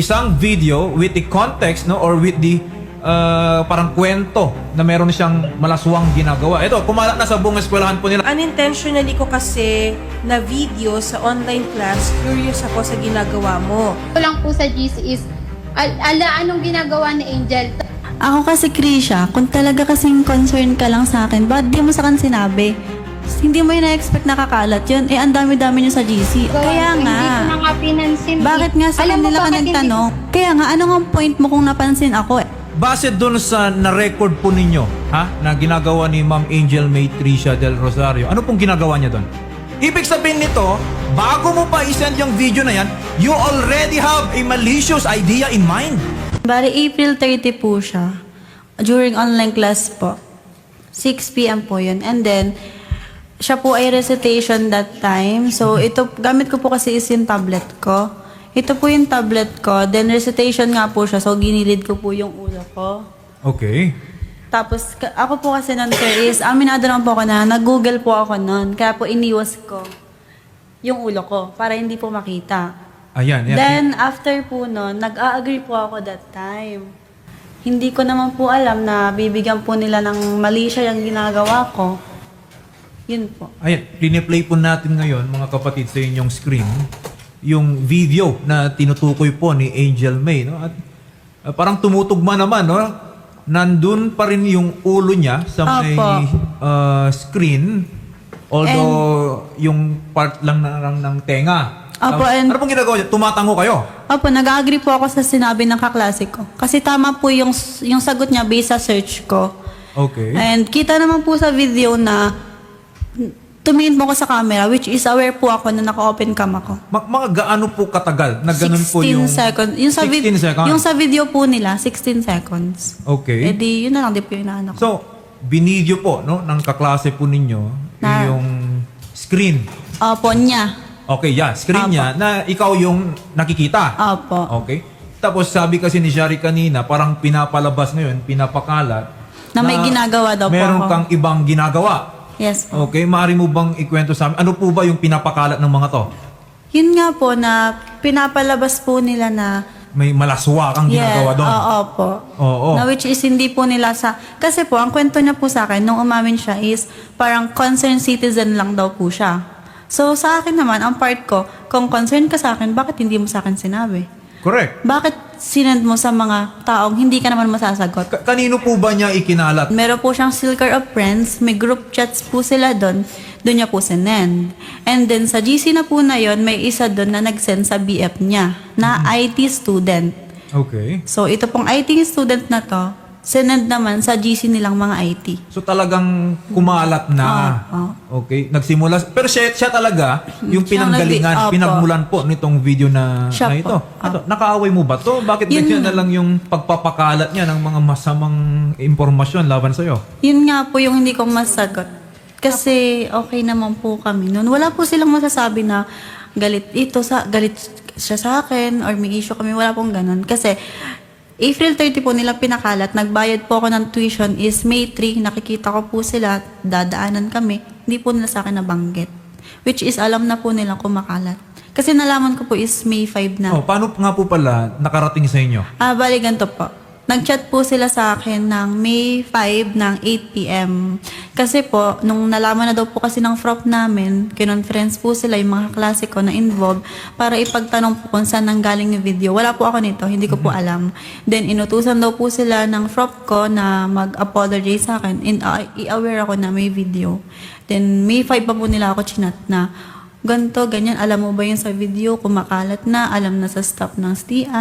Isang video with the context, no, or with the parang kwento na meron siyang malaswang ginagawa. Ito, kumalat na sa buong eskwelahan po nila. Unintentionally ko kasi na video sa online class, curious ako sa ginagawa mo. Ito lang po sa GC is, anong ginagawa ni Angel? Ako kasi, Krisha, kung talaga kasing concern ka lang sa akin, bakit di mo sa akin sinabi? Hindi mo yun na-expect nakakalat yun. Eh, ang dami-dami nyo sa GC. Kaya nga. Hindi ko na nga pinansin. Bakit nga sa kanila ka nagtanong? Kaya nga, ano nga point mo kung napansin ako? Base doon sa na-record po ninyo, na ginagawa ni Ma'am Angel May Tricia del Rosario, ano pong ginagawa niya doon? Ibig sabihin nito, bago mo pa isend yung video na yan, you already have a malicious idea in mind. Bari, April 30 po siya. During online class po. 6 p.m. po yun. And then, siya po ay recitation that time. So, ito, gamit ko po kasi is yung tablet ko. Ito po yung tablet ko. Then, recitation nga po siya. So, ginilid ko po yung ulo ko. Okay. Tapos, ako po kasi nun, sir, is, aminado naman po ako na, nag-google po ako nun. Kaya po, iniwas ko yung ulo ko para hindi po makita. Ayan. Then, after po nun, nag-a-agree po ako that time. Hindi ko naman po alam na bibigyan po nila ng mali siya yung ginagawa ko. Yun po. Ayan, piniplay po natin ngayon, mga kapatid, sa inyong screen, yung video na tinutukoy po ni Angel May. No? At parang tumutugma naman, no? Nandun pa rin yung ulo niya sa may screen, although yung part lang ng tenga. Opo, and ano pong ginagawa niya? Tumatango kayo? Opo, nag-agree po ako sa sinabi ng kaklase ko. Kasi tama po yung sagot niya based sa search ko. Okay. And kita naman po sa video na tumingin po ako sa camera, which is aware po ako na naka-open cam ako. Mga gaano po katagal na ganun po yung... 16 seconds. Yung sa, 16 seconds? Yung sa video po nila, 16 seconds. Okay. Eh di, yun na lang, di po yung inaano ko. So, binidyo po, no, ng kaklase po ninyo, yung screen. Opo, niya. Okay, yeah, screen niya na ikaw yung nakikita. Opo. Okay. Tapos sabi kasi ni Shari kanina, parang pinapalabas ngayon, pinapakalat. Na may ginagawa daw po meron ako. kang ibang ginagawa. Yes po. Okay, maaari mo bang ikwento sa amin? Ano po ba yung pinapakalat ng mga to? Yun nga po na pinapalabas po nila na May malaswa kang ginagawa doon. Oo po. Oo. Na which is hindi po nila sa... Kasi po, ang kwento niya po sa akin, nung umamin siya is parang concerned citizen lang daw po siya. So sa akin naman, ang part ko, kung concerned ka sa akin, bakit hindi mo sa akin sinabi? Correct. Bakit sinend mo sa mga taong hindi ka naman masasagot? Kanino po ba niya ikinalat? Meron po siyang circle of friends, may group chats po sila doon, doon niya po sinend. And then sa GC na po na yon, may isa doon na nag-send sa BF niya, na IT student. Okay. So ito pong IT student na to, sinend naman sa GC nilang mga IT. So talagang kumalat na. Okay. Nagsimula. Pero siya talaga yung Siya pinanggalingan, opo. pinagmulan po nitong video na Siya ito. po. Ano, nakaaway mo ba to? Bakit Yun ganyan na nga. lang yung pagpapakalat niya ng mga masamang impormasyon laban sa'yo? Yun nga po yung hindi ko masagot. Kasi okay naman po kami noon. Wala po silang masasabi na galit siya sa akin or may issue kami. Wala pong ganun. Kasi April 30 po nila pinakalat. Nagbayad po ako ng tuition is May 3. Nakikita ko po sila. Dadaanan kami. Hindi po nila sa akin nabanggit. Which is alam na po nila kumakalat. Kasi nalaman ko po is May 5 na. Oh, paano nga po pala nakarating sa inyo? Bali ganito po. Nag-chat po sila sa akin ng May 5 ng 8 p.m. Kasi po, nung nalaman na daw po kasi ng frock namin, kinonference po sila yung mga klase ko na involved para ipagtanong po kung saan nanggaling yung video. Wala po ako nito, hindi ko po alam. Then, inutusan daw po sila ng frock ko na mag-apologize sa akin. And i-aware ako na may video. Then, May 5 pa po nila ako chinat na, ganito, ganyan, alam mo ba yun sa video, kumakalat na, alam na sa staff ng STIA.